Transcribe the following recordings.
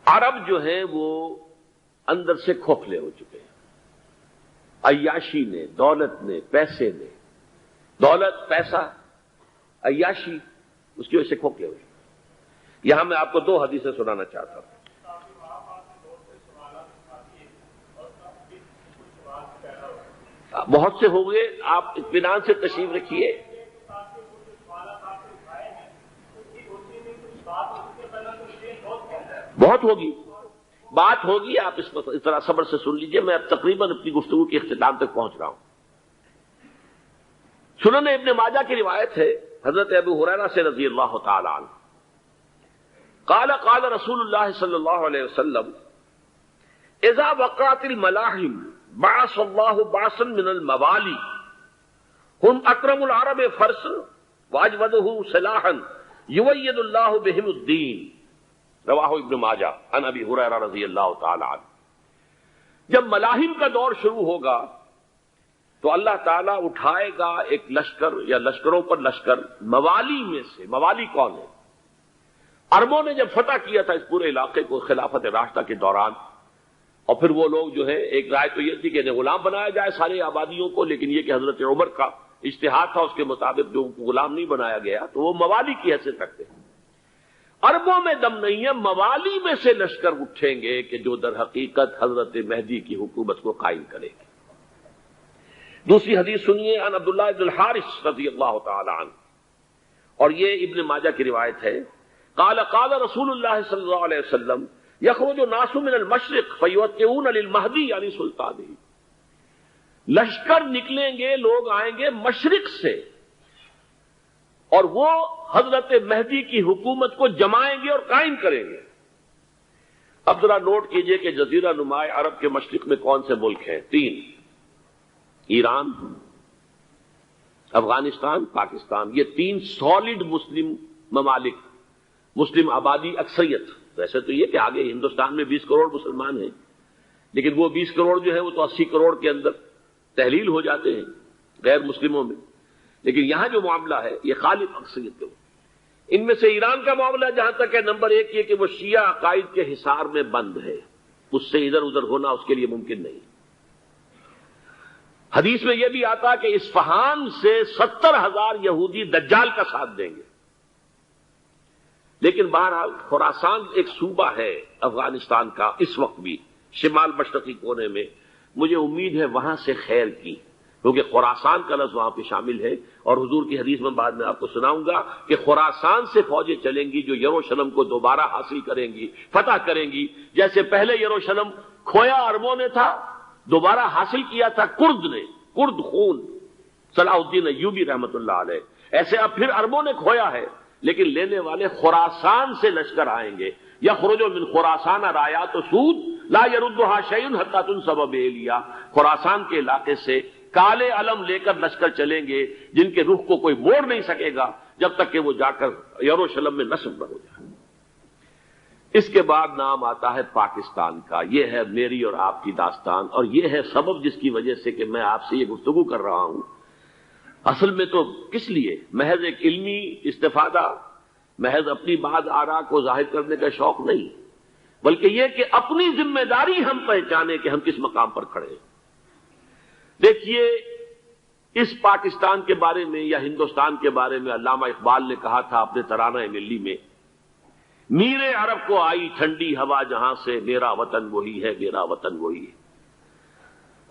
عرب جو ہیں وہ اندر سے کھوکھلے ہو چکے ہیں، عیاشی نے، دولت نے، پیسے نے، دولت، پیسہ، عیاشی، اس کی وجہ سے کھوکھلے ہو چکے ہیں۔ یہاں میں آپ کو دو حدیثیں سنانا چاہتا ہوں۔ بہت سے ہو گئے، آپ اطمینان سے تشریف رکھیے۔ بہت ہوگی، بات ہوگی، آپ اس طرح صبر سے سن لیجئے۔ میں اب تقریباً اپنی گفتگو کے اختتام تک پہنچ رہا ہوں۔ سنن ابن ماجہ کی روایت ہے حضرت ابو ہریرہ سے رضی اللہ تعالی عنہ، قال قال رسول اللہ صلی اللہ علیہ وسلم اذا وقعت الملاحم بعث اللہ بعثا من الموالی هم اکرم العرب فرسا واجودہ سلاحا یوید اللہ بہم الدین، رواہ ابن ماجہ عن ابی ہریرہ رضی اللہ تعالی عنہ۔ جب ملاحم کا دور شروع ہوگا تو اللہ تعالیٰ اٹھائے گا ایک لشکر یا لشکروں پر لشکر موالی میں سے۔ موالی کون ہے؟ عربوں نے جب فتح کیا تھا اس پورے علاقے کو خلافت راشدہ کے دوران، اور پھر وہ لوگ جو ہے، ایک رائے تو یہ تھی کہ انہیں غلام بنایا جائے سارے آبادیوں کو، لیکن یہ کہ حضرت عمر کا اجتہاد تھا، اس کے مطابق جو غلام نہیں بنایا گیا تو وہ موالی کی حیثیت رکھتے ہیں۔ عربوں میں دم نہیں ہے، موالی میں سے لشکر اٹھیں گے کہ جو در حقیقت حضرت مہدی کی حکومت کو قائم کرے گے۔ دوسری حدیث سنیے، عن عبداللہ بن الحارث رضی اللہ تعالی عنہ، اور یہ ابن ماجہ کی روایت ہے، قال قال رسول اللہ صلی اللہ علیہ وسلم یخرج الناس من المشرق فیوطئون للمہدی یعنی سلطانہ، لشکر نکلیں گے، لوگ آئیں گے مشرق سے، اور وہ حضرت مہدی کی حکومت کو جمائیں گے اور قائم کریں گے۔ اب ذرا نوٹ کیجئے کہ جزیرہ نما عرب کے مشرق میں کون سے ملک ہیں؟ تین، ایران، افغانستان، پاکستان، یہ تین سالڈ مسلم ممالک، مسلم آبادی اکثریت۔ ویسے تو یہ کہ آگے ہندوستان میں 20 کروڑ مسلمان ہیں، لیکن وہ 20 کروڑ جو ہے وہ تو 80 کروڑ کے اندر تحلیل ہو جاتے ہیں غیر مسلموں میں، لیکن یہاں جو معاملہ ہے یہ غالب اکثریت کا۔ ان میں سے ایران کا معاملہ جہاں تک ہے، نمبر ایک یہ کہ وہ شیعہ عقائد کے حصار میں بند ہے، اس سے ادھر ادھر ہونا اس کے لیے ممکن نہیں۔ حدیث میں یہ بھی آتا کہ اصفہان سے 70,000 یہودی دجال کا ساتھ دیں گے، لیکن بہرحال خراسان ایک صوبہ ہے افغانستان کا اس وقت بھی شمال مشرقی کونے میں، مجھے امید ہے وہاں سے خیر کی، کیونکہ خراسان کا لفظ وہاں پہ شامل ہے، اور حضور کی حدیث میں بعد میں آپ کو سناؤں گا کہ خراسان سے فوجیں چلیں گی جو یروشلم کو دوبارہ حاصل کریں گی، فتح کریں گی، جیسے پہلے یروشلم کھویا عربوں نے تھا، دوبارہ حاصل کیا تھا کرد نے، کرد خون صلاح الدین ایوبی رحمت اللہ علیہ، ایسے اب پھر عربوں نے کھویا ہے، لیکن لینے والے خراسان سے لشکر آئیں گے۔ یخرج من خراسان رایات سود لا یردھا شیء حتی تنصب بإیلیا، خراسان کے علاقے سے کالے علم لے کر لشکر چلیں گے جن کے رخ کو کوئی موڑ نہیں سکے گا جب تک کہ وہ جا کر یروشلم میں نصب نہ ہو جائے۔ اس کے بعد نام آتا ہے پاکستان کا۔ یہ ہے میری اور آپ کی داستان، اور یہ ہے سبب جس کی وجہ سے کہ میں آپ سے یہ گفتگو کر رہا ہوں۔ اصل میں تو کس لیے؟ محض ایک علمی استفادہ، محض اپنی بعض آراء کو ظاہر کرنے کا شوق نہیں، بلکہ یہ کہ اپنی ذمہ داری ہم پہچانیں کہ ہم کس مقام پر کھڑے ہیں۔ دیکھیے، اس پاکستان کے بارے میں یا ہندوستان کے بارے میں علامہ اقبال نے کہا تھا اپنے ترانہ ملی میں، میر عرب کو آئی ٹھنڈی ہوا جہاں سے، میرا وطن وہی ہے، میرا وطن وہی ہے۔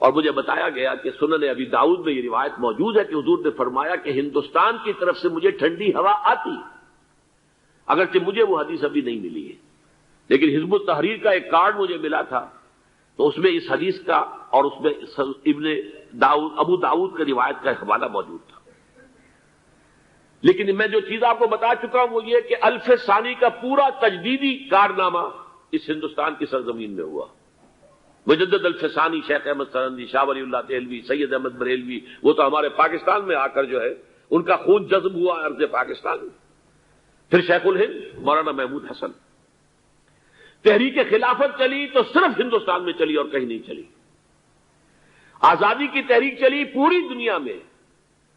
اور مجھے بتایا گیا کہ سنن ابی داؤد میں یہ روایت موجود ہے کہ حضور نے فرمایا کہ ہندوستان کی طرف سے مجھے ٹھنڈی ہوا آتی، اگرچہ مجھے وہ حدیث ابھی نہیں ملی ہے، لیکن حزب التحریر کا ایک کارڈ مجھے ملا تھا، تو اس میں اس حدیث کا اور اس میں ابو داؤد کا روایت کا حوالہ موجود تھا۔ لیکن میں جو چیز آپ کو بتا چکا ہوں وہ یہ کہ الف ثانی کا پورا تجدیدی کارنامہ اس ہندوستان کی سرزمین میں ہوا۔ مجدد الف ثانی شیخ احمد سرندی، شاہ ولی اللہ دہلوی، سید احمد بریلوی، وہ تو ہمارے پاکستان میں آ کر جو ہے ان کا خون جذب ہوا ارض پاکستان میں۔ پھر شیخ الہند مولانا محمود حسن۔ تحریک خلافت چلی تو صرف ہندوستان میں چلی اور کہیں نہیں چلی۔ آزادی کی تحریک چلی پوری دنیا میں،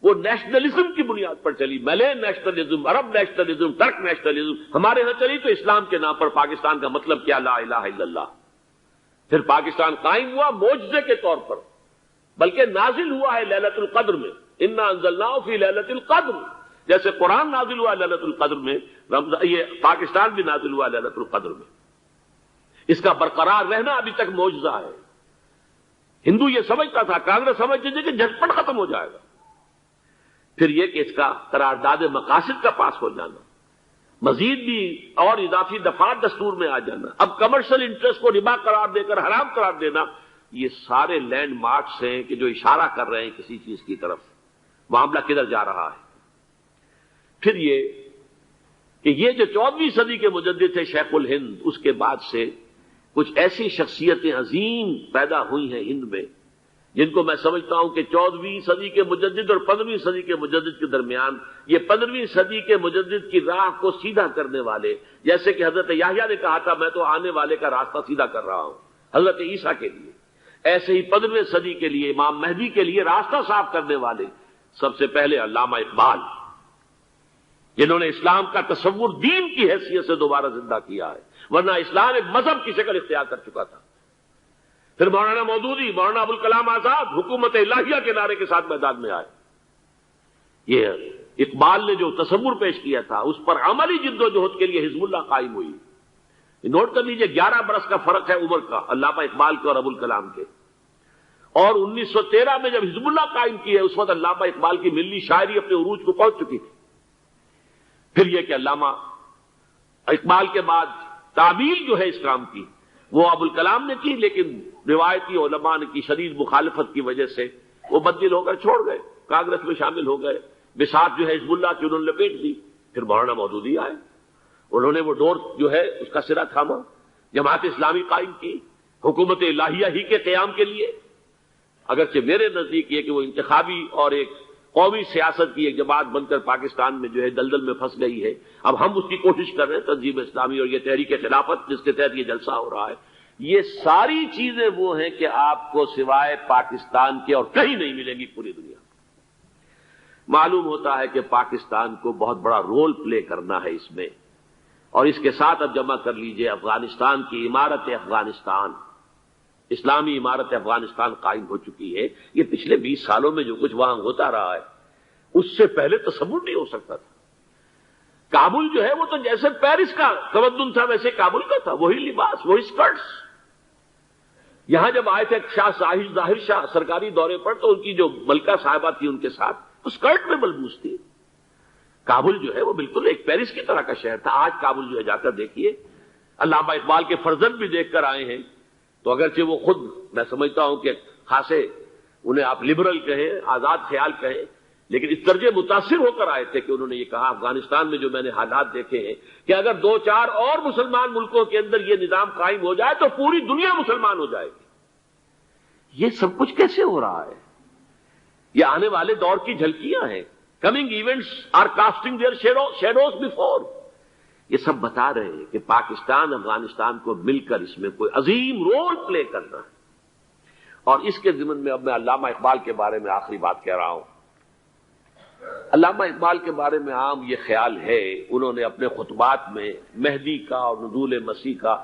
وہ نیشنلزم کی بنیاد پر چلی، ملے نیشنلزم، عرب نیشنلزم، ترک نیشنلزم، ہمارے ہاں چلی تو اسلام کے نام پر پاکستان کا مطلب کیا؟ لا الہ الا اللہ۔ پھر پاکستان قائم ہوا معجزے کے طور پر، بلکہ نازل ہوا ہے لیلۃ القدر میں، انا انزلناہ فی لیلۃ القدر، جیسے قرآن نازل ہوا لیلۃ القدر میں، یہ پاکستان بھی نازل ہوا لیلۃ القدر میں۔ اس کا برقرار رہنا ابھی تک معجزہ ہے۔ ہندو یہ سمجھتا تھا، کانگریس سمجھتی تھی کہ جھٹپٹ ختم ہو جائے گا۔ پھر یہ کہ اس کا قرارداد مقاصد کا پاس ہو جانا، مزید بھی اور اضافی دفعات دستور میں آ جانا، اب کمرشل انٹرسٹ کو ربا قرار دے کر حرام قرار دینا، یہ سارے لینڈ مارکس ہیں کہ جو اشارہ کر رہے ہیں کسی چیز کی طرف، معاملہ کدھر جا رہا ہے۔ پھر یہ کہ یہ جو 14ویں صدی کے مجدد تھے شیخ الہند، اس کے بعد سے کچھ ایسی شخصیتیں عظیم پیدا ہوئی ہیں ہند میں، جن کو میں سمجھتا ہوں کہ 14ویں صدی کے مجدد اور 15ویں صدی کے مجدد کے درمیان یہ 15ویں صدی کے مجدد کی راہ کو سیدھا کرنے والے، جیسے کہ حضرت یحییٰ نے کہا تھا میں تو آنے والے کا راستہ سیدھا کر رہا ہوں حضرت عیسیٰ کے لیے، ایسے ہی 15ویں صدی کے لیے امام مہدی کے لیے راستہ صاف کرنے والے سب سے پہلے علامہ اقبال، جنہوں نے اسلام کا تصور دین کی حیثیت سے دوبارہ زندہ کیا ہے، ورنہ اسلام ایک مذہب کی شکل اختیار کر چکا تھا۔ پھر مولانا مودودی، مولانا ابوالکلام آزاد حکومت الہیہ کے نعرے کے ساتھ میدان میں آئے۔ یہ اقبال نے جو تصور پیش کیا تھا اس پر عملی جد و جہد کے لیے حزب اللہ قائم ہوئی۔ نوٹ کر لیجئے 11 برس کا فرق ہے عمر کا علامہ اقبال کے اور ابوالکلام کے، اور 1913 میں جب حزب اللہ قائم کی ہے اس وقت علامہ اقبال کی ملی شاعری اپنے عروج کو پہنچ چکی تھی۔ پھر یہ کہ علامہ اقبال کے بعد تعمیل جو ہے اس کام کی وہ ابوالکلام نے کی، لیکن روایتی علماء کی شدید مخالفت کی وجہ سے وہ بددل ہو کر چھوڑ گئے، کانگریس میں شامل ہو گئے، بساط جو ہے حزب اللہ کی انہوں نے لپیٹ دی۔ پھر مولانا مودودی آئے، انہوں نے وہ ڈور جو ہے اس کا سرا تھاما، جماعت اسلامی قائم کی حکومت الہیہ ہی کے قیام کے لیے، اگرچہ میرے نزدیک یہ کہ وہ انتخابی اور ایک قومی سیاست کی ایک جماعت بن کر پاکستان میں جو ہے دلدل میں پھنس گئی ہے۔ اب ہم اس کی کوشش کر رہے ہیں، تنظیم اسلامی اور یہ تحریک خلافت جس کے تحت یہ جلسہ ہو رہا ہے، یہ ساری چیزیں وہ ہیں کہ آپ کو سوائے پاکستان کے اور کہیں نہیں ملیں گی پوری دنیا۔ معلوم ہوتا ہے کہ پاکستان کو بہت بڑا رول پلے کرنا ہے اس میں، اور اس کے ساتھ اب جمع کر لیجئے افغانستان کی عمارت افغانستان، اسلامی عمارت افغانستان قائم ہو چکی ہے۔ یہ پچھلے 20 سالوں میں جو کچھ وہاں ہوتا رہا ہے اس سے پہلے تصور نہیں ہو سکتا تھا۔ کابل جو ہے وہ تو جیسے پیرس کا تمدن تھا ویسے کابل کا تھا، وہی لباس، وہی سکرٹس۔ یہاں جب آئے تھے شاہ ظاہر شاہ سرکاری دورے پر تو ان کی جو ملکہ صاحبہ تھی ان کے ساتھ وہ سکرٹ میں ملبوس تھی۔ کابل جو ہے وہ بالکل ایک پیرس کی طرح کا شہر تھا۔ آج کابل جو ہے جا کر دیکھیے، علامہ اقبال کے فرزند بھی دیکھ کر آئے ہیں، تو اگرچہ وہ خود میں سمجھتا ہوں کہ خاصے انہیں آپ لبرل کہیں، آزاد خیال کہیں، لیکن اس درجے متاثر ہو کر آئے تھے کہ انہوں نے یہ کہا افغانستان میں جو میں نے حالات دیکھے ہیں کہ اگر 2-4 اور مسلمان ملکوں کے اندر یہ نظام قائم ہو جائے تو پوری دنیا مسلمان ہو جائے گی۔ یہ سب کچھ کیسے ہو رہا ہے؟ یہ آنے والے دور کی جھلکیاں ہیں۔ Coming events are casting their shadows before. یہ سب بتا رہے ہیں کہ پاکستان افغانستان کو مل کر اس میں کوئی عظیم رول پلے کرنا ہے، اور اس کے ضمن میں اب میں علامہ اقبال کے بارے میں آخری بات کہہ رہا ہوں۔ علامہ اقبال کے بارے میں عام یہ خیال ہے، انہوں نے اپنے خطبات میں مہدی کا اور نزول مسیح کا،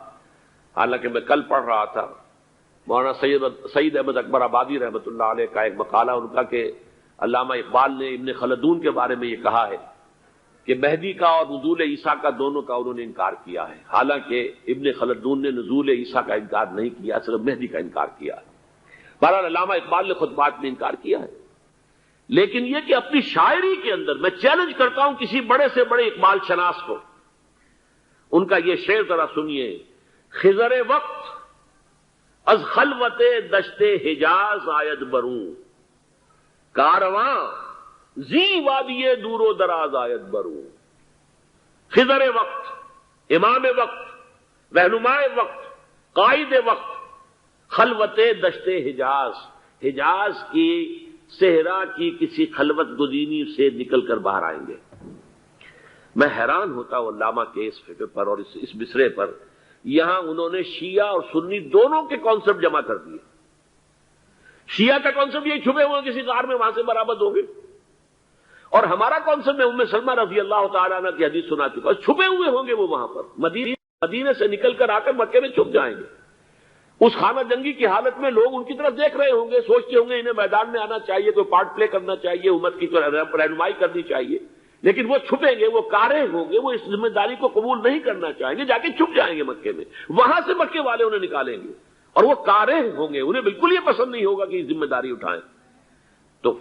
حالانکہ میں کل پڑھ رہا تھا مولانا سعید احمد اکبر آبادی رحمۃ اللہ علیہ کا ایک مقالہ ان کا کہ علامہ اقبال نے ابن خلدون کے بارے میں یہ کہا ہے کہ مہدی کا اور نزول عیسیٰ کا دونوں کا انہوں نے انکار کیا ہے، حالانکہ ابن خلدون نے نزول عیسیٰ کا انکار نہیں کیا، صرف مہدی کا انکار کیا ہے۔ بہرحال علامہ اقبال نے خطبات میں انکار کیا ہے، لیکن یہ کہ اپنی شاعری کے اندر میں چیلنج کرتا ہوں کسی بڑے سے بڑے اقبال شناس کو، ان کا یہ شعر ذرا سنیے: خضر وقت از خلوت دشت حجاز آید بروں، کارواں زی وادی دور و دراز آید بروں۔ خضر وقت، امام وقت، رہنمائے وقت، قائد وقت، خلوت دشت حجاز، حجاز کی صحرا کی کسی خلوت گزینی سے نکل کر باہر آئیں گے۔ میں حیران ہوتا ہوں علامہ کے اس فکر پر اور اس مصرے پر۔ یہاں انہوں نے شیعہ اور سنی دونوں کے کانسیپٹ جمع کر دیے۔ شیعہ کا کانسیپٹ یہ چھپے ہوئے کسی غار میں وہاں سے برآمد ہوں گے، اور ہمارا کون سا، میں ام سلمہ رضی اللہ تعالیٰ عنہ کی حدیث سنا چکا، چھپے ہوئے ہوں گے وہ وہاں پر، مدینے سے نکل کر آ کر مکے میں چھپ جائیں گے. اس خانہ جنگی کی حالت میں لوگ ان کی طرف دیکھ رہے ہوں گے، سوچتے ہوں گے انہیں میدان میں آنا چاہیے، کوئی پارٹ پلے کرنا چاہیے، امت کی رہنمائی کرنی چاہیے، لیکن وہ چھپیں گے، وہ کارے ہوں گے، وہ اس ذمہ داری کو قبول نہیں کرنا چاہیں گے، جا کے چھپ جائیں گے مکے میں. وہاں سے مکے والے انہیں نکالیں گے اور وہ کارے ہوں گے، انہیں بالکل یہ پسند نہیں ہوگا کہ یہ ذمہ داری اٹھائیں. تو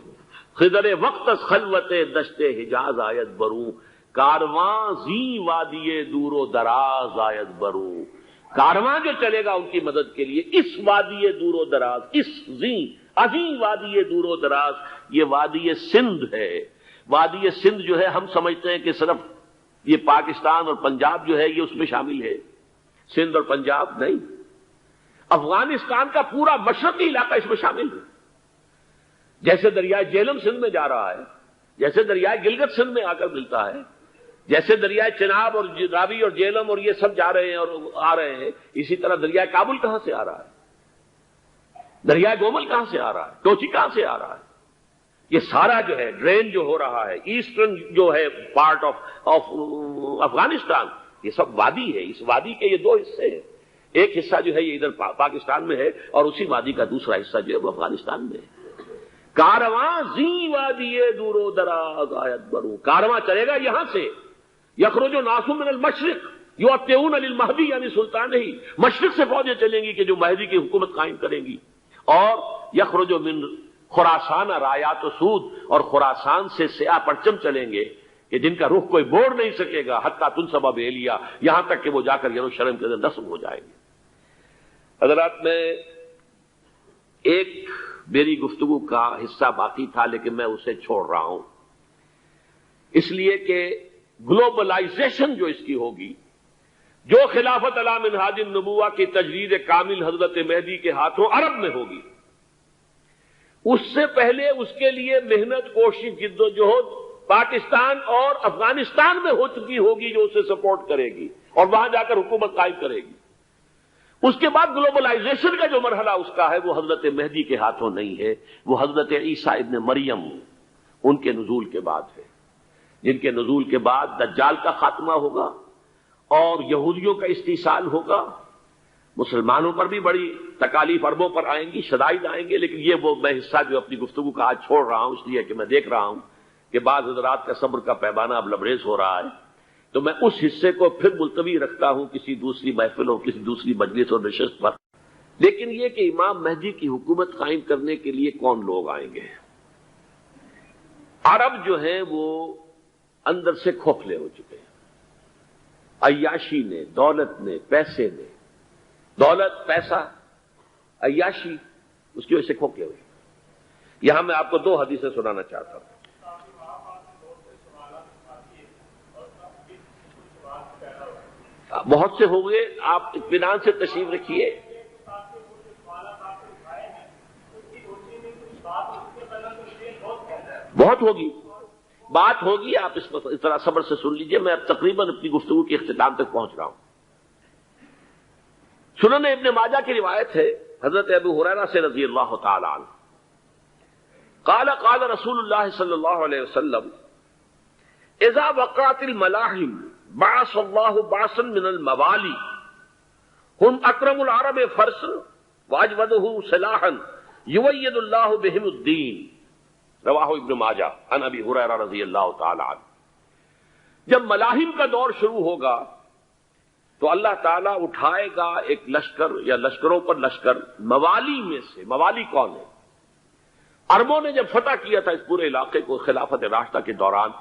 خضر وقت خلوت دشت حجاز آیت بروں، کارواں زی وادی دور و دراز آیت بروں. کارواں جو چلے گا ان کی مدد کے لیے اس وادی دور و دراز، اس عظیم وادی دور و دراز، یہ وادی سندھ ہے. وادی سندھ جو ہے ہم سمجھتے ہیں کہ صرف یہ پاکستان اور پنجاب جو ہے یہ اس میں شامل ہے، سندھ اور پنجاب نہیں، افغانستان کا پورا مشرقی علاقہ اس میں شامل ہے. جیسے دریائے جیلم سندھ میں جا رہا ہے، جیسے دریائے گلگت سندھ میں آ کر ملتا ہے، جیسے دریائے چناب اور راوی اور جیلم اور یہ سب جا رہے ہیں اور آ رہے ہیں، اسی طرح دریائے کابل کہاں سے آ رہا ہے، دریائے گومل کہاں سے آ رہا ہے، ٹوچی کہاں سے آ رہا ہے. یہ سارا جو ہے ڈرین جو ہو رہا ہے، ایسٹرن جو ہے پارٹ آف افغانستان، یہ سب وادی ہے. اس وادی کے یہ دو حصے ہیں، ایک حصہ جو ہے یہ ادھر پاکستان میں ہے اور اسی وادی کا دوسرا حصہ جو ہے وہ افغانستان میں ہے. کارواں زی وادی دور و دراز آیت بروں، کارواں چلے گا یہاں سے. یخرج ناس من المشرق یؤتون للمہدی یعنی سلطان ہی، مشرق سے فوجیں چلیں گی کہ جو مہدی کی حکومت قائم کریں گی. اور یخرج من خراسان رایات و سود، اور خراسان سے سیاہ پرچم چلیں گے کہ جن کا رخ کوئی موڑ نہیں سکے گا، حتیٰ تنصب بیلیا، یہاں تک کہ وہ جا کر یروشلم کے اندر نصب ہو جائیں گے. حضرات، میں ایک میری گفتگو کا حصہ باقی تھا لیکن میں اسے چھوڑ رہا ہوں، اس لیے کہ گلوبلائزیشن جو اس کی ہوگی، جو خلافت علی منہاج النبوہ کی تجدید کامل حضرت مہدی کے ہاتھوں عرب میں ہوگی، اس سے پہلے اس کے لیے محنت، کوشش، جد و جہد پاکستان اور افغانستان میں ہو چکی ہوگی جو اسے سپورٹ کرے گی اور وہاں جا کر حکومت قائم کرے گی. اس کے بعد گلوبلائزیشن کا جو مرحلہ اس کا ہے وہ حضرت مہدی کے ہاتھوں نہیں ہے، وہ حضرت عیسیٰ ابن مریم ان کے نزول کے بعد ہے، جن کے نزول کے بعد دجال کا خاتمہ ہوگا اور یہودیوں کا استحصال ہوگا. مسلمانوں پر بھی بڑی تکالیف عربوں پر آئیں گی، شدائد آئیں گے، لیکن یہ وہ میں حصہ جو اپنی گفتگو کا آج چھوڑ رہا ہوں اس لیے کہ میں دیکھ رہا ہوں کہ بعض حضرات کا صبر کا پیمانہ اب لبریز ہو رہا ہے، تو میں اس حصے کو پھر ملتوی رکھتا ہوں کسی دوسری محفل اور کسی دوسری مجلس اور نشست پر. لیکن یہ کہ امام مہدی کی حکومت قائم کرنے کے لیے کون لوگ آئیں گے؟ عرب جو ہیں وہ اندر سے کھوکھلے ہو چکے ہیں، عیاشی نے، دولت نے، پیسے نے، دولت، پیسہ، عیاشی، اس کی وجہ سے کھوکھلے ہوئے. یہاں میں آپ کو دو حدیثیں سنانا چاہتا ہوں. بہت سے ہوں گے، آپ اطمینان سے تشریف رکھیے. بہت ہوگی، بات ہوگی، آپ اس طرح صبر سے سن لیجئے. میں اب تقریباً اپنی گفتگو کے اختتام تک پہنچ رہا ہوں. سنن ابن ماجہ کی روایت ہے حضرت ابو ہریرہ سے رضی اللہ تعالی عنہ، قال قال رسول اللہ صلی اللہ علیہ وسلم اذا وقعت الملاحم بعث اللہ بعثا من الموالی هم اکرم العرب فرسا واجودہ سلاحا یوید اللہ بہم الدین، رواہ ابن ماجہ عن ابی ہریرہ رضی اللہ تعالی عنہ. جب ملاحم کا دور شروع ہوگا تو اللہ تعالیٰ اٹھائے گا ایک لشکر یا لشکروں پر لشکر موالی میں سے. موالی کون ہے؟ عربوں نے جب فتح کیا تھا اس پورے علاقے کو خلافت راشدہ کے دوران،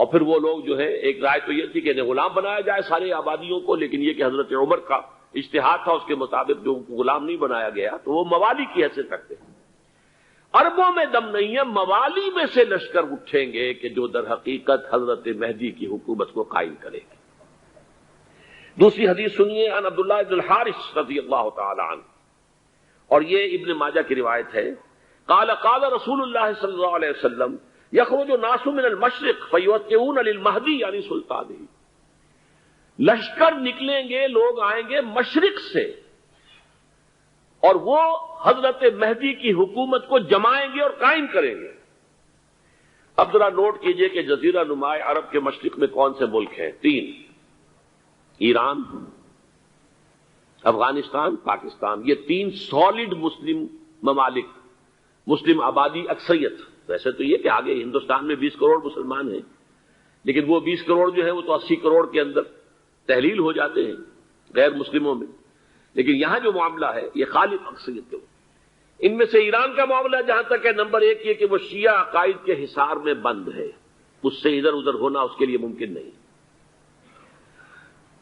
اور پھر وہ لوگ جو ہے، ایک رائے تو یہ تھی کہ انہیں غلام بنایا جائے سارے آبادیوں کو، لیکن یہ کہ حضرت عمر کا اجتہاد تھا، اس کے مطابق جو غلام نہیں بنایا گیا تو وہ موالی کی حیثیت رکھتے ہیں. عربوں میں دم نہیں ہے، موالی میں سے لشکر اٹھیں گے کہ جو در حقیقت حضرت مہدی کی حکومت کو قائم کرے گی. دوسری حدیث سنیے، عن عبداللہ بن الحارث رضی اللہ تعالی عنہ، اور یہ ابن ماجہ کی روایت ہے. قال قال رسول اللہ صلی اللہ علیہ وسلم یخرج الناس من المشرق فیوتئون للمہدی یعنی سلطانہ. لشکر نکلیں گے، لوگ آئیں گے مشرق سے اور وہ حضرت مہدی کی حکومت کو جمائیں گے اور قائم کریں گے. اب ذرا نوٹ کیجئے کہ جزیرہ نما عرب کے مشرق میں کون سے ملک ہیں؟ 3: ایران، افغانستان، پاکستان۔ یہ 3 سالڈ مسلم ممالک، مسلم آبادی اکثریت۔ ویسے تو یہ کہ آگے ہندوستان میں 20 کروڑ مسلمان ہیں، لیکن وہ 20 کروڑ جو ہے وہ تو 80 کروڑ کے اندر تحلیل ہو جاتے ہیں غیر مسلموں میں، لیکن یہاں جو معاملہ ہے یہ خالص اکثریت کے۔ ان میں سے ایران کا معاملہ جہاں تک ہے، نمبر 1 یہ کہ وہ شیعہ عقائد کے حصار میں بند ہے، اس سے ادھر ادھر ہونا اس کے لیے ممکن نہیں۔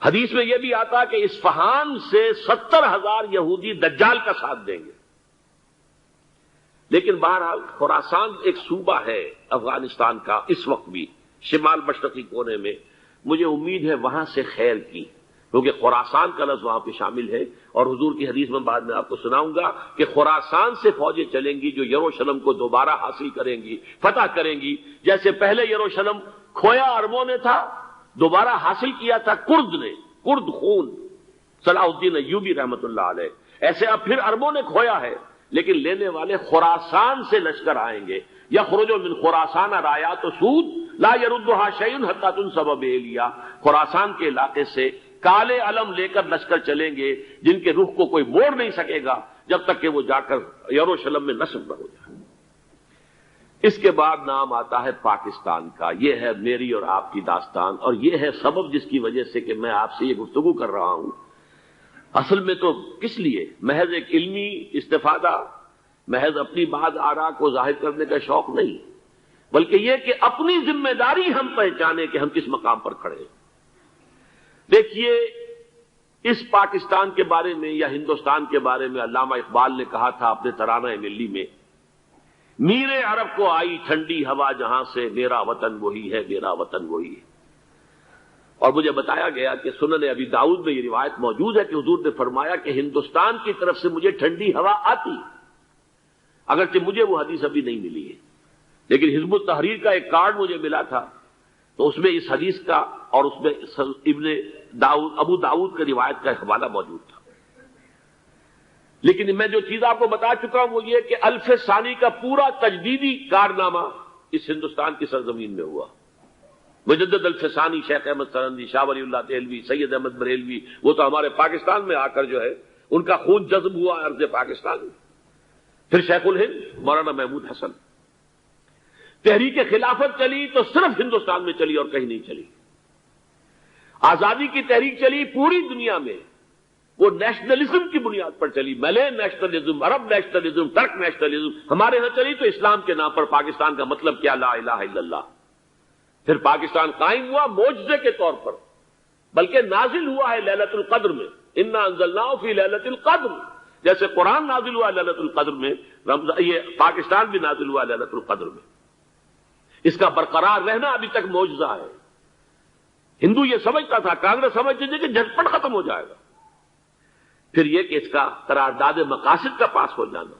حدیث میں یہ بھی آتا کہ اصفہان سے 70,000 یہودی دجال کا ساتھ دیں گے، لیکن بہرحال خراسان ایک صوبہ ہے افغانستان کا اس وقت بھی شمال مشرقی کونے میں، مجھے امید ہے وہاں سے خیر کی، کیونکہ خراسان کا لفظ وہاں پہ شامل ہے، اور حضور کی حدیث میں بعد میں آپ کو سناؤں گا کہ خراسان سے فوجیں چلیں گی جو یروشلم کو دوبارہ حاصل کریں گی، فتح کریں گی، جیسے پہلے یروشلم کھویا عربوں نے تھا، دوبارہ حاصل کیا تھا کرد خون صلاح الدین ایوبی رحمت اللہ علیہ، ایسے اب پھر عربوں نے کھویا ہے، لیکن لینے والے خراسان سے لشکر آئیں گے۔ یخرج من خراسان رایات سود لا یردھا شیء حتی تنصب بإیلیا، خراسان کے علاقے سے کالے علم لے کر لشکر چلیں گے جن کے رخ کو کوئی موڑ نہیں سکے گا جب تک کہ وہ جا کر یروشلم میں نصب نہ ہو جائے۔ اس کے بعد نام آتا ہے پاکستان کا۔ یہ ہے میری اور آپ کی داستان، اور یہ ہے سبب جس کی وجہ سے کہ میں آپ سے یہ گفتگو کر رہا ہوں۔ اصل میں تو کس لیے؟ محض ایک علمی استفادہ، محض اپنی بات آراء کو ظاہر کرنے کا شوق نہیں، بلکہ یہ کہ اپنی ذمہ داری ہم پہچانیں کہ ہم کس مقام پر کھڑے ہیں۔ دیکھیے، اس پاکستان کے بارے میں یا ہندوستان کے بارے میں علامہ اقبال نے کہا تھا اپنے ترانہ ملی میں، میر عرب کو آئی ٹھنڈی ہوا جہاں سے، میرا وطن وہی ہے، میرا وطن وہی ہے۔ اور مجھے بتایا گیا کہ سنن ابی داؤد میں یہ روایت موجود ہے کہ حضور نے فرمایا کہ ہندوستان کی طرف سے مجھے ٹھنڈی ہوا آتی، اگرچہ مجھے وہ حدیث ابھی نہیں ملی ہے، لیکن حزب التحریر کا ایک کارڈ مجھے ملا تھا، تو اس میں اس حدیث کا اور اس میں ابو داؤد کا روایت کا حوالہ موجود تھا۔ لیکن میں جو چیز آپ کو بتا چکا ہوں وہ یہ کہ الف ثانی کا پورا تجدیدی کارنامہ اس ہندوستان کی سرزمین میں ہوا۔ مجدد الف ثانی شیخ احمد سرندی، شاہ ولی اللہ دہلوی، سید احمد بریلوی، وہ تو ہمارے پاکستان میں آ کر جو ہے ان کا خون جذب ہوا ارض پاکستان میں۔ پھر شیخ الہند مولانا محمود حسن۔ تحریک خلافت چلی تو صرف ہندوستان میں چلی اور کہیں نہیں چلی۔ آزادی کی تحریک چلی پوری دنیا میں، وہ نیشنلزم کی بنیاد پر چلی، ملے نیشنلزم، عرب نیشنلزم، ترک نیشنلزم۔ ہمارے ہاں چلی تو اسلام کے نام پر پاکستان کا مطلب کیا؟ لا الہ الا اللہ۔ پھر پاکستان قائم ہوا معجزے کے طور پر، بلکہ نازل ہوا ہے لیلۃ القدر میں، انا انزلناہ فی لیلۃ القدر، جیسے قرآن نازل ہوا لیلۃ القدر میں، یہ پاکستان بھی نازل ہوا لیلۃ القدر میں۔ اس کا برقرار رہنا ابھی تک معجزہ ہے۔ ہندو یہ سمجھتا تھا، کانگریس سمجھتی تھی کہ جھٹپٹ ختم ہو جائے گا۔ پھر یہ کہ اس کا قرارداد مقاصد کا پاس ہو جانا،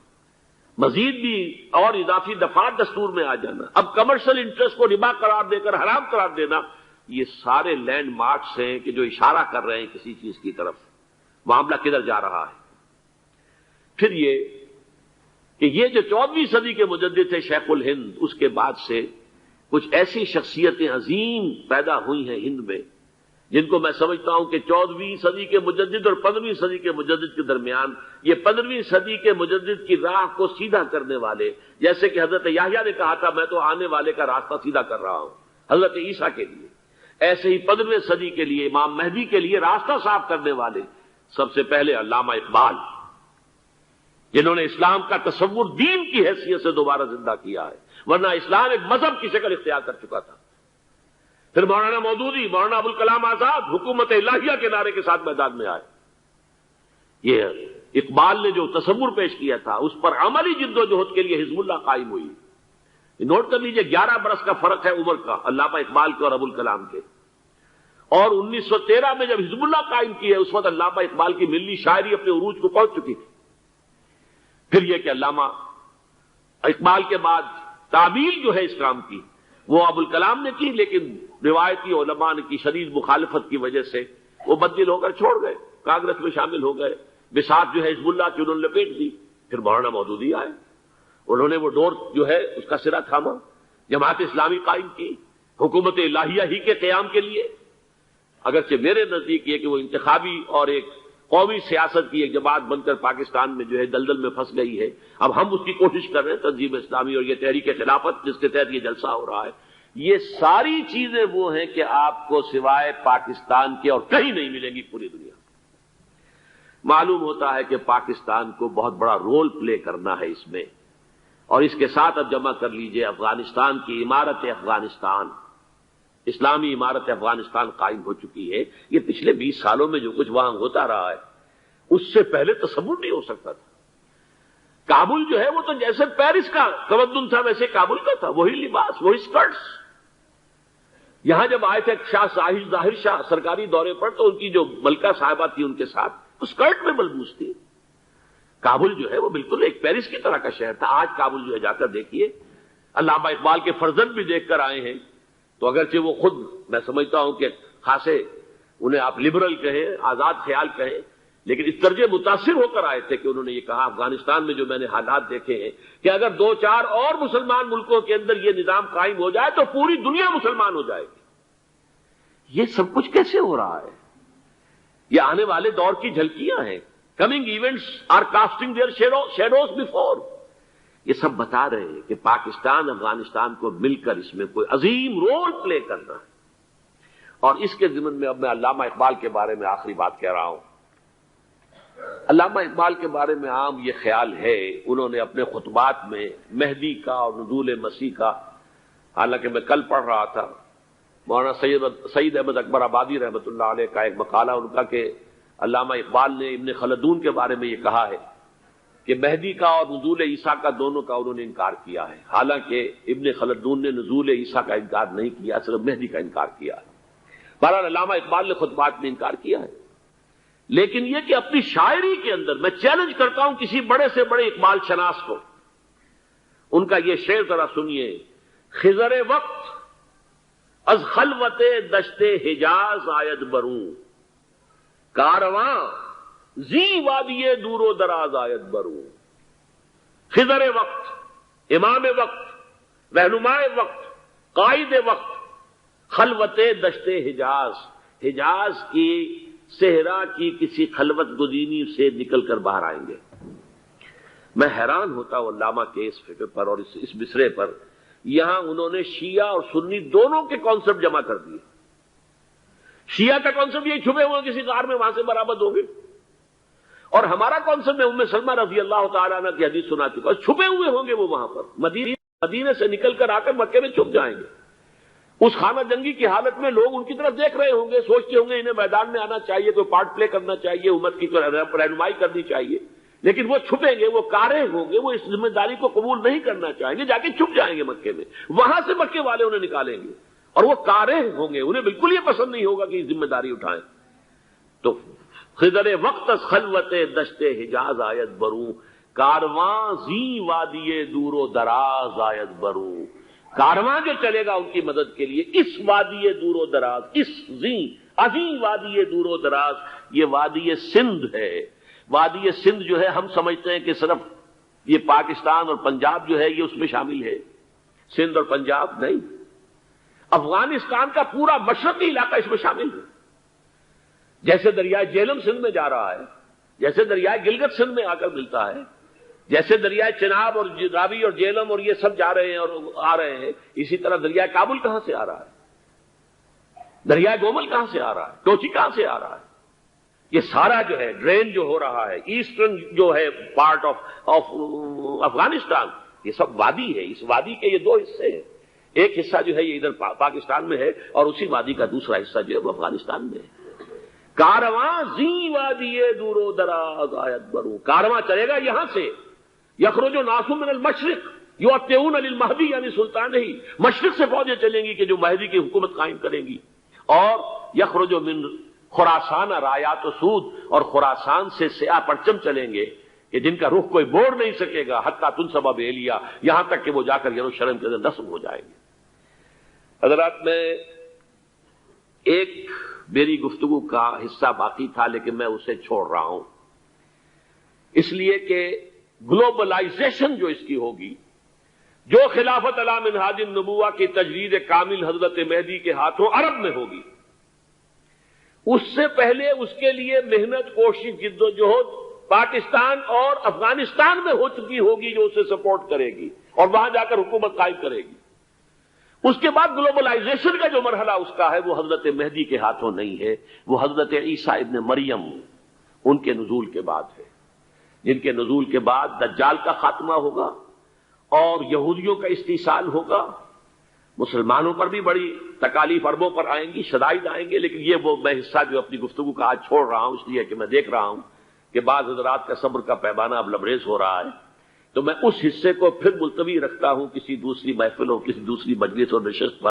مزید بھی اور اضافی دفعات دستور میں آ جانا، اب کمرشل انٹرسٹ کو ربا قرار دے کر حرام قرار دینا، یہ سارے لینڈ مارکس ہیں کہ جو اشارہ کر رہے ہیں کسی چیز کی طرف، معاملہ کدھر جا رہا ہے۔ پھر یہ کہ یہ جو 14ویں صدی کے مجدد تھے شیخ الہند، اس کے بعد سے کچھ ایسی شخصیتیں عظیم پیدا ہوئی ہیں ہند میں، جن کو میں سمجھتا ہوں کہ 14ویں صدی کے مجدد اور 15ویں صدی کے مجدد کے درمیان یہ 15ویں صدی کے مجدد کی راہ کو سیدھا کرنے والے، جیسے کہ حضرت یحییٰ نے کہا تھا میں تو آنے والے کا راستہ سیدھا کر رہا ہوں حضرت عیسیٰ کے لیے، ایسے ہی 15ویں صدی کے لیے امام مہدی کے لیے راستہ صاف کرنے والے سب سے پہلے علامہ اقبال، جنہوں نے اسلام کا تصور دین کی حیثیت سے دوبارہ زندہ کیا ہے، ورنہ اسلام ایک مذہب کی شکل اختیار کر چکا تھا۔ پھر مولانا مودودی، مولانا ابوالکلام آزاد حکومت الہیہ کے نعرے کے ساتھ میدان میں آئے۔ یہ اقبال نے جو تصور پیش کیا تھا اس پر عملی جدوجہد کے لیے حزب اللہ قائم ہوئی۔ نوٹ کر لیجئے 11 برس کا فرق ہے عمر کا علامہ اقبال کے اور ابوالکلام کے، اور 1913 میں جب حزب اللہ قائم کی ہے اس وقت علامہ اقبال کی ملی شاعری اپنے عروج کو پہنچ چکی تھی۔ پھر یہ کہ علامہ اقبال کے بعد تعبیل جو ہے اس کام کی وہ ابوالکلام نے کی، لیکن روایتی علماء کی شدید مخالفت کی وجہ سے وہ بددل ہو کر چھوڑ گئے، کانگریس میں شامل ہو گئے، بساط جو ہے حزب اللہ کی انہوں نے لپیٹ دی۔ پھر مولانا مودودی آئے، انہوں نے وہ ڈور جو ہے اس کا سرا تھاما، جماعت اسلامی قائم کی حکومت الہیہ ہی کے قیام کے لیے، اگرچہ میرے نزدیک یہ کہ وہ انتخابی اور ایک قومی سیاست کی ایک جماعت بن کر پاکستان میں جو ہے دلدل میں پھنس گئی ہے۔ اب ہم اس کی کوشش کر رہے ہیں، تنظیم اسلامی اور یہ تحریک خلافت جس کے تحت یہ جلسہ ہو رہا ہے، یہ ساری چیزیں وہ ہیں کہ آپ کو سوائے پاکستان کے اور کہیں نہیں ملیں گی پوری دنیا۔ معلوم ہوتا ہے کہ پاکستان کو بہت بڑا رول پلے کرنا ہے اس میں، اور اس کے ساتھ اب جمع کر لیجئے افغانستان کی عمارت افغانستان، اسلامی عمارت افغانستان قائم ہو چکی ہے۔ یہ پچھلے 20 سالوں میں جو کچھ وہاں ہوتا رہا ہے اس سے پہلے تصور نہیں ہو سکتا تھا۔ کابل جو ہے وہ تو جیسے پیرس کا تمدن تھا ویسے کابل کا تھا، وہی لباس، وہی سکرٹس۔ یہاں جب آئے تھے شاہ ظاہر شاہ سرکاری دورے پر تو ان کی جو ملکہ صاحبہ تھی ان کے ساتھ وہ سکرٹ میں ملبوس تھی۔ کابل جو ہے وہ بالکل ایک پیرس کی طرح کا شہر تھا۔ آج کابل جو ہے جا کر دیکھیے، علامہ اقبال کے فرزند بھی دیکھ کر آئے ہیں، تو اگرچہ وہ خود میں سمجھتا ہوں کہ خاصے انہیں آپ لبرل کہیں، آزاد خیال کہیں، لیکن اس درجے متاثر ہو کر آئے تھے کہ انہوں نے یہ کہا افغانستان میں جو میں نے حالات دیکھے ہیں کہ اگر 2-4 اور مسلمان ملکوں کے اندر یہ نظام قائم ہو جائے تو پوری دنیا مسلمان ہو جائے گی۔ یہ سب کچھ کیسے ہو رہا ہے؟ یہ آنے والے دور کی جھلکیاں ہیں۔ Coming events are casting their shadows before. یہ سب بتا رہے ہیں کہ پاکستان افغانستان کو مل کر اس میں کوئی عظیم رول پلے کرنا ہے۔ اور اس کے ضمن میں اب میں علامہ اقبال کے بارے میں آخری بات کہہ رہا ہوں۔ علامہ اقبال کے بارے میں عام یہ خیال ہے، انہوں نے اپنے خطبات میں مہدی کا اور نزول مسیح کا، حالانکہ میں کل پڑھ رہا تھا مولانا سعید احمد اکبر آبادی رحمۃ اللہ علیہ کا ایک مقالہ ان کا کہ علامہ اقبال نے ابن خلدون کے بارے میں یہ کہا ہے کہ مہدی کا اور نزول عیسیٰ کا دونوں کا انہوں نے انکار کیا ہے، حالانکہ ابن خلدون نے نزول عیسیٰ کا انکار نہیں کیا، صرف مہدی کا انکار کیا ہے۔ بہرحال علامہ اقبال نے خطبات میں انکار کیا ہے، لیکن یہ کہ اپنی شاعری کے اندر میں چیلنج کرتا ہوں کسی بڑے سے بڑے اقبال شناس کو، ان کا یہ شعر ذرا سنیے: خضر وقت از خلوت دشت حجاز آید بروں، کارواں زی وادی دور و دراز آید بروں۔ خضر وقت، امام وقت، رہنمائے وقت، قائد وقت، خلوت دشت حجاز، حجاز کی صحرا کی کسی خلوت گزینی سے نکل کر باہر آئیں گے۔ میں حیران ہوتا ہوں علامہ کے اس فکر پر اور اس مصرے پر۔ یہاں انہوں نے شیعہ اور سنی دونوں کے کانسیپٹ جمع کر دیے۔ شیعہ کا کانسیپٹ یہ چھپے ہوئے کسی غار میں وہاں سے برآمد ہوں گے، اور ہمارا کانسیپٹ میں ام سلمہ رضی اللہ تعالیٰ عنہ کی حدیث سنا چکا، چھپے ہوئے ہوں گے وہ وہاں پر، مدینے سے نکل کر آ کر مکے میں چھپ جائیں گے۔ اس خانہ جنگی کی حالت میں لوگ ان کی طرف دیکھ رہے ہوں گے، سوچتے ہوں گے انہیں میدان میں آنا چاہیے، کوئی پارٹ پلے کرنا چاہیے، امت کی رہنمائی کرنی چاہیے، لیکن وہ چھپیں گے، وہ کارے ہوں گے، وہ اس ذمہ داری کو قبول نہیں کرنا چاہیں گے، جا کے چھپ جائیں گے مکے میں، وہاں سے مکے والے انہیں نکالیں گے، اور وہ کارے ہوں گے، انہیں بالکل یہ پسند نہیں ہوگا کہ یہ ذمہ داری اٹھائیں۔ تو خضر وقت از خلوت دشت حجاز آیت بروں، کارواں زی وادی دور و دراز آیت بروں۔ کارواں جو چلے گا ان کی مدد کے لیے اس وادی دور و دراز، اس عظیم وادی دور و دراز، یہ وادی سندھ ہے۔ وادی سندھ جو ہے ہم سمجھتے ہیں کہ صرف یہ پاکستان اور پنجاب جو ہے یہ اس میں شامل ہے، سندھ اور پنجاب نہیں، افغانستان کا پورا مشرقی علاقہ اس میں شامل ہے۔ جیسے دریائے جہلم سندھ میں جا رہا ہے، جیسے دریائے گلگت سندھ میں آ کر ملتا ہے، جیسے دریائے چناب اور راوی اور جہلم اور یہ سب جا رہے ہیں اور آ رہے ہیں، اسی طرح دریائے کابل کہاں سے آ رہا ہے، دریائے گومل کہاں سے آ رہا ہے، ٹوچی کہاں سے آ رہا ہے، یہ سارا جو ہے ڈرین جو ہو رہا ہے، ایسٹرن جو ہے پارٹ آف افغانستان، یہ سب وادی ہے۔ اس وادی کے یہ دو حصے ہیں، ایک حصہ جو ہے یہ ادھر پاکستان میں ہے اور اسی وادی کا دوسرا حصہ جو ہے وہ افغانستان میں ہے۔ کارواں زی وادی دور و دراز آیت بروں، کارواں چلے گا یہاں سے، یخرج ناس من المشرق یؤتون للمہدی یعنی سلطان ہی، مشرق سے فوجیں چلیں گی کہ جو مہدی کی حکومت قائم کریں گی، اور یخرج من خراسان رایات و سود، اور خراسان سے سیاہ پرچم چلیں گے کہ جن کا رخ کوئی موڑ نہیں سکے گا، حتیٰ تنصب بإیلیا، یہاں تک کہ وہ جا کر یروشلم کے اندر نصب ہو جائیں گے۔ حضرات، میں ایک میری گفتگو کا حصہ باقی تھا لیکن میں اسے چھوڑ رہا ہوں، اس لیے کہ گلوبلائزیشن جو اس کی ہوگی، جو خلافت علی منہاج النبوہ کی تجدید کامل حضرت مہدی کے ہاتھوں عرب میں ہوگی، اس سے پہلے اس کے لیے محنت، کوشش، جد و جہد پاکستان اور افغانستان میں ہو چکی ہوگی جو اسے سپورٹ کرے گی اور وہاں جا کر حکومت قائم کرے گی۔ اس کے بعد گلوبلائزیشن کا جو مرحلہ اس کا ہے وہ حضرت مہدی کے ہاتھوں نہیں ہے، وہ حضرت عیسیٰ ابن مریم ان کے نزول کے بعد ہے، جن کے نزول کے بعد دجال کا خاتمہ ہوگا اور یہودیوں کا استحصال ہوگا۔ مسلمانوں پر بھی بڑی تکالیف عربوں پر آئیں گی، شدائد آئیں گے، لیکن یہ وہ میں حصہ جو اپنی گفتگو کا آج چھوڑ رہا ہوں اس لیے کہ میں دیکھ رہا ہوں کہ بعض حضرات کا صبر کا پیمانہ اب لبریز ہو رہا ہے، تو میں اس حصے کو پھر ملتوی رکھتا ہوں کسی دوسری محفل اور کسی دوسری مجلس اور نشست پر۔